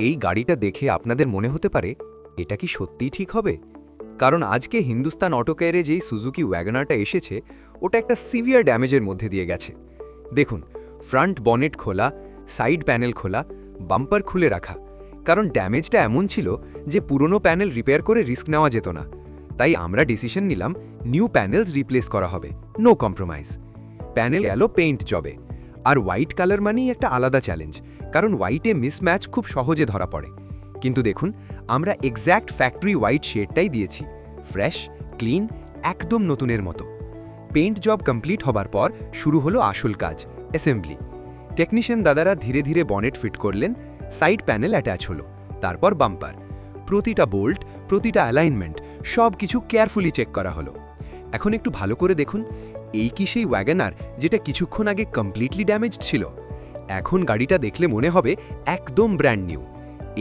এই গাড়িটা দেখে আপনাদের মনে হতে পারে এটা কি সত্যিই ঠিক হবে? কারণ আজকে হিন্দুস্তান অটো কেয়ারে যেই সুজুকি ওয়াগনারটা এসেছে ওটা একটা সিভিয়ার ড্যামেজের মধ্যে দিয়ে গেছে। দেখুন, ফ্রন্ট বনেট খোলা, সাইড প্যানেল খোলা, বাম্পার খুলে রাখা। কারণ ড্যামেজটা এমন ছিল যে পুরনো প্যানেল রিপেয়ার করে রিস্ক নেওয়া যেত না। তাই আমরা ডিসিশন নিলাম নিউ প্যানেলস রিপ্লেস করা হবে, নো কম্প্রোমাইজ। প্যানেল গেল পেইন্ট জবে। আর হোয়াইট কালার মানেই একটা আলাদা চ্যালেঞ্জ, কারণ হোয়াইটে মিসম্যাচ খুব সহজে ধরা পড়ে। কিন্তু দেখুন, আমরা এক্স্যাক্ট ফ্যাক্টরি হোয়াইট শেডটাই দিয়েছি, ফ্রেশ, ক্লিন, একদম নতুনের মতো। পেইন্ট জব কমপ্লিট হবার পর শুরু হলো আসল কাজ, অ্যাসেম্বলি। টেকনিশিয়ান দাদারা ধীরে ধীরে বনেট ফিট করলেন, সাইড প্যানেল অ্যাটাচ হলো, তারপর বাম্পার। প্রতিটা বোল্ট, প্রতিটা অ্যালাইনমেন্ট সব কিছু কেয়ারফুলি চেক করা হলো। এখন একটু ভালো করে দেখুন, এই কি সেই ওয়াগনার যেটা কিছুক্ষণ আগে কমপ্লিটলি ড্যামেজড ছিল? এখন গাড়িটা দেখলে মনে হবে একদম ব্র্যান্ড নিউ।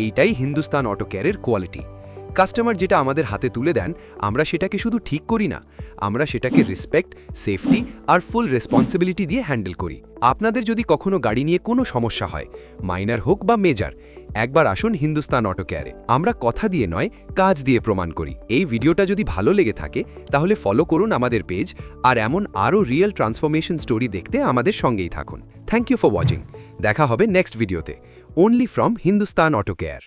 এইটাই হিন্দুস্তান অটো কেয়ারের কোয়ালিটি। কাস্টমার যেটা আমাদের হাতে তুলে দেন, আমরা সেটাকে শুধু ঠিক করি না, আমরা সেটাকে রেসপেক্ট, সেফটি আর ফুল রেসপন্সিবিলিটি দিয়ে হ্যান্ডেল করি। আপনাদের যদি কখনো গাড়ি নিয়ে কোনো সমস্যা হয়, মাইনার হোক বা মেজর, একবার আসুন হিন্দুস্তান অটো কেয়ারে। আমরা কথা দিয়ে নয়, কাজ দিয়ে প্রমাণ করি। এই ভিডিওটা যদি ভালো লেগে থাকে তাহলে ফলো করুন আমাদের পেজ, আর এমন আরও রিয়েল ট্রান্সফরমেশন স্টোরি দেখতে আমাদের সঙ্গেই থাকুন। Thank you for watching. দেখা হবে নেক্সট ভিডিওতে, only from Hindustan auto care.